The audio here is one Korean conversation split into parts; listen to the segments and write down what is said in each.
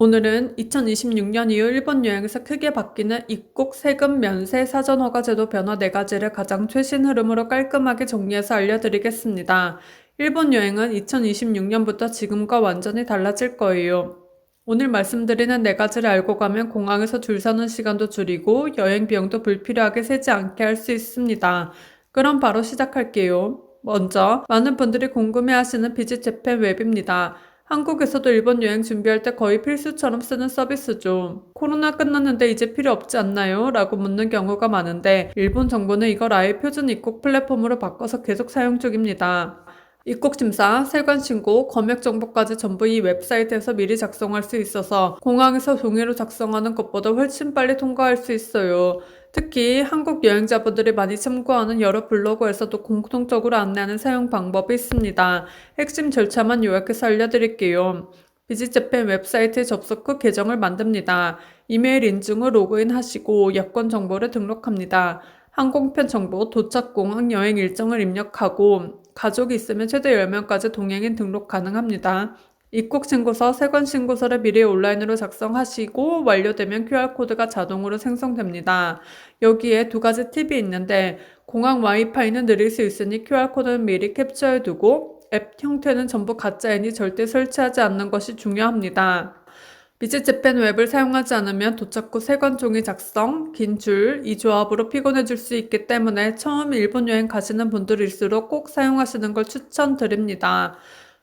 오늘은 2026년 이후 일본 여행에서 크게 바뀌는 입국 세금 면세 사전 허가 제도 변화 4가지를 가장 최신 흐름으로 깔끔하게 정리해서 알려드리겠습니다. 일본 여행은 2026년부터 지금과 완전히 달라질 거예요. 오늘 말씀드리는 4가지를 알고 가면 공항에서 줄 서는 시간도 줄이고 여행 비용도 불필요하게 세지 않게 할 수 있습니다. 그럼 바로 시작할게요. 먼저 많은 분들이 궁금해하시는 비짓 재팬 웹입니다. 한국에서도 일본 여행 준비할 때 거의 필수처럼 쓰는 서비스죠. 코로나 끝났는데 이제 필요 없지 않나요? 라고 묻는 경우가 많은데 일본 정부는 이걸 아예 표준 입국 플랫폼으로 바꿔서 계속 사용 중입니다. 입국 심사, 세관 신고, 검역 정보까지 전부 이 웹사이트에서 미리 작성할 수 있어서 공항에서 종이로 작성하는 것보다 훨씬 빨리 통과할 수 있어요. 특히 한국 여행자분들이 많이 참고하는 여러 블로그에서도 공통적으로 안내하는 사용 방법이 있습니다. 핵심 절차만 요약해서 알려드릴게요. 비짓 재팬 웹사이트에 접속 후 계정을 만듭니다. 이메일 인증 후 로그인 하시고 여권 정보를 등록합니다. 항공편 정보, 도착 공항 여행 일정을 입력하고 가족이 있으면 최대 10명까지 동행인 등록 가능합니다. 입국신고서, 세관신고서를 미리 온라인으로 작성하시고 완료되면 QR코드가 자동으로 생성됩니다. 여기에 2가지 팁이 있는데 공항 와이파이는 느릴 수 있으니 QR코드는 미리 캡처해두고 앱 형태는 전부 가짜이니 절대 설치하지 않는 것이 중요합니다. 비짓 재팬 웹을 사용하지 않으면 도착 후 세관 종이 작성, 긴 줄, 이 조합으로 피곤해질 수 있기 때문에 처음 일본 여행 가시는 분들일수록 꼭 사용하시는 걸 추천드립니다.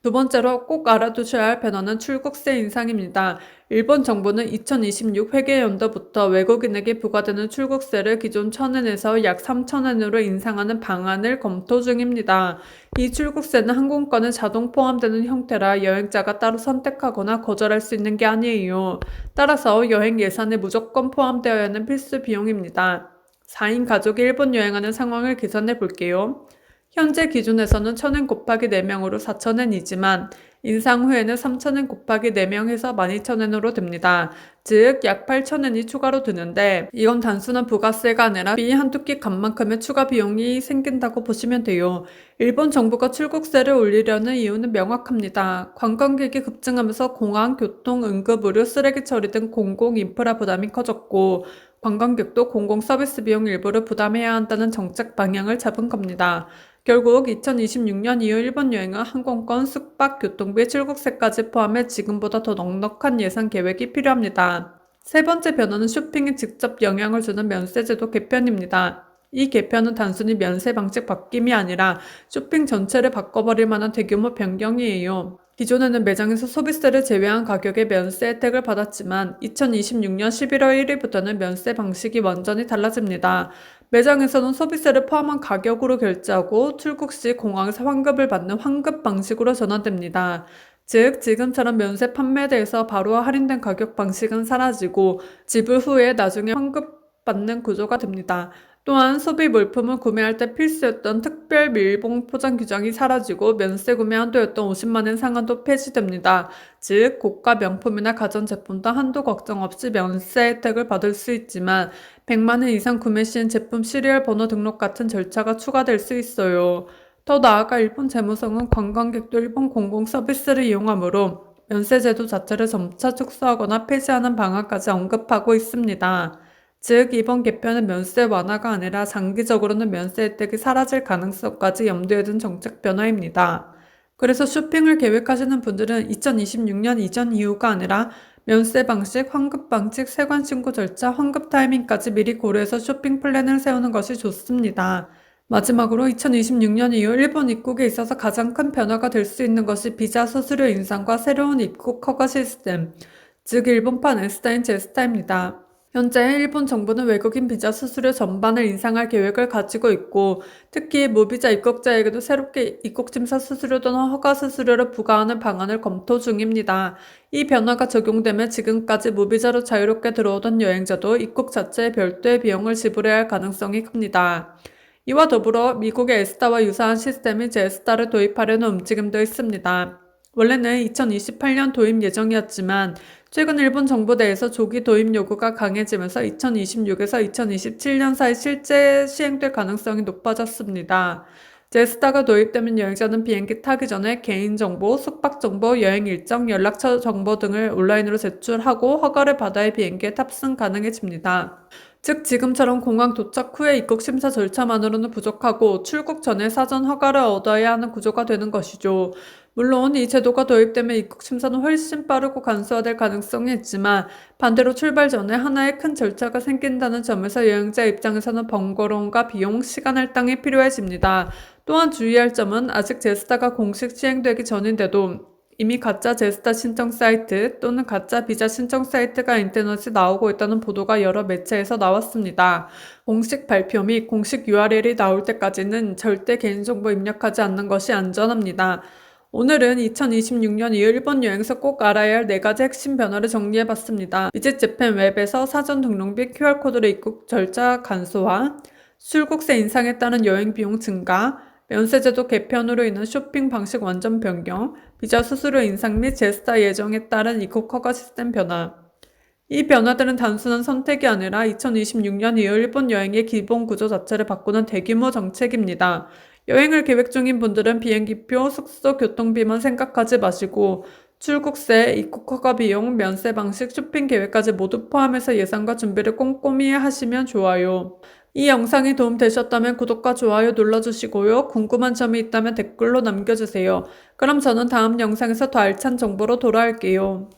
2번째로 꼭 알아두셔야 할 변화는 출국세 인상입니다. 일본 정부는 2026 회계연도부터 외국인에게 부과되는 출국세를 기존 1,000엔에서 약 3,000엔으로 인상하는 방안을 검토 중입니다. 이 출국세는 항공권에 자동 포함되는 형태라 여행자가 따로 선택하거나 거절할 수 있는 게 아니에요. 따라서 여행 예산에 무조건 포함되어야 하는 필수 비용입니다. 4인 가족이 일본 여행하는 상황을 계산해 볼게요. 현재 기준에서는 1,000엔 곱하기 4명으로 4,000엔이지만 인상 후에는 3,000엔 곱하기 4명 해서 12,000엔으로 됩니다. 즉 약 8,000엔이 추가로 드는데 이건 단순한 부가세가 아니라 비 한두 끼 값만큼의 추가 비용이 생긴다고 보시면 돼요. 일본 정부가 출국세를 올리려는 이유는 명확합니다. 관광객이 급증하면서 공항, 교통, 응급의료, 쓰레기 처리 등 공공 인프라 부담이 커졌고 관광객도 공공 서비스 비용 일부를 부담해야 한다는 정책 방향을 잡은 겁니다. 결국 2026년 이후 일본 여행은 항공권, 숙박, 교통비, 출국세까지 포함해 지금보다 더 넉넉한 예산 계획이 필요합니다. 3번째 변화는 쇼핑에 직접 영향을 주는 면세제도 개편입니다. 이 개편은 단순히 면세 방식 바뀜이 아니라 쇼핑 전체를 바꿔버릴 만한 대규모 변경이에요. 기존에는 매장에서 소비세를 제외한 가격의 면세 혜택을 받았지만 2026년 11월 1일부터는 면세 방식이 완전히 달라집니다. 매장에서는 소비세를 포함한 가격으로 결제하고 출국 시 공항에서 환급을 받는 환급 방식으로 전환됩니다. 즉 지금처럼 면세 판매대에서 바로 할인된 가격 방식은 사라지고 지불 후에 나중에 환급받는 구조가 됩니다. 또한 소비 물품을 구매할 때 필수였던 특별 밀봉 포장 규정이 사라지고 면세 구매 한도였던 50만엔 상한도 폐지됩니다. 즉 고가 명품이나 가전제품도 한도 걱정 없이 면세 혜택을 받을 수 있지만 100만원 이상 구매 시엔 제품 시리얼 번호 등록 같은 절차가 추가될 수 있어요. 더 나아가 일본 재무성은 관광객도 일본 공공 서비스를 이용하므로 면세 제도 자체를 점차 축소하거나 폐지하는 방안까지 언급하고 있습니다. 즉 이번 개편은 면세 완화가 아니라 장기적으로는 면세 혜택이 사라질 가능성까지 염두에 둔 정책 변화입니다. 그래서 쇼핑을 계획하시는 분들은 2026년 이전 이후가 아니라 면세 방식, 환급 방식, 세관 신고 절차, 환급 타이밍까지 미리 고려해서 쇼핑 플랜을 세우는 것이 좋습니다. 마지막으로 2026년 이후 일본 입국에 있어서 가장 큰 변화가 될 수 있는 것이 비자 수수료 인상과 새로운 입국 허가 시스템, 즉 일본판 S타인 제스타입니다. 현재 일본 정부는 외국인 비자 수수료 전반을 인상할 계획을 가지고 있고 특히 무비자 입국자에게도 새롭게 입국심사 수수료 또는 허가 수수료를 부과하는 방안을 검토 중입니다. 이 변화가 적용되면 지금까지 무비자로 자유롭게 들어오던 여행자도 입국 자체에 별도의 비용을 지불해야 할 가능성이 큽니다. 이와 더불어 미국의 에스타와 유사한 시스템인 제스타를 도입하려는 움직임도 있습니다. 원래는 2028년 도입 예정이었지만 최근 일본 정부 내에서 조기 도입 요구가 강해지면서 2026에서 2027년 사이 실제 시행될 가능성이 높아졌습니다. 제스타가 도입되면 여행자는 비행기 타기 전에 개인정보, 숙박정보, 여행 일정, 연락처 정보 등을 온라인으로 제출하고 허가를 받아야 비행기에 탑승 가능해집니다. 즉 지금처럼 공항 도착 후에 입국 심사 절차만으로는 부족하고 출국 전에 사전 허가를 얻어야 하는 구조가 되는 것이죠. 물론 이 제도가 도입되면 입국 심사는 훨씬 빠르고 간소화될 가능성이 있지만 반대로 출발 전에 하나의 큰 절차가 생긴다는 점에서 여행자 입장에서는 번거로움과 비용, 시간 할당이 필요해집니다. 또한 주의할 점은 아직 제스타가 공식 시행되기 전인데도 이미 가짜 제스타 신청 사이트 또는 가짜 비자 신청 사이트가 인터넷에 나오고 있다는 보도가 여러 매체에서 나왔습니다. 공식 발표 및 공식 URL이 나올 때까지는 절대 개인정보 입력하지 않는 것이 안전합니다. 오늘은 2026년 이후 일본 여행서 꼭 알아야 할 4가지 핵심 변화를 정리해봤습니다. 비짓 재팬 웹에서 사전 등록 및 QR코드로 입국 절차 간소화, 출국세 인상에 따른 여행 비용 증가, 면세제도 개편으로 인한 쇼핑 방식 완전 변경, 비자 수수료 인상 및 제스타 예정에 따른 입국 허가 시스템 변화. 이 변화들은 단순한 선택이 아니라 2026년 이후 일본 여행의 기본 구조 자체를 바꾸는 대규모 정책입니다. 여행을 계획 중인 분들은 비행기표, 숙소, 교통비만 생각하지 마시고 출국세, 입국 허가 비용, 면세 방식, 쇼핑 계획까지 모두 포함해서 예상과 준비를 꼼꼼히 하시면 좋아요. 이 영상이 도움되셨다면 구독과 좋아요 눌러주시고요. 궁금한 점이 있다면 댓글로 남겨주세요. 그럼 저는 다음 영상에서 더 알찬 정보로 돌아올게요.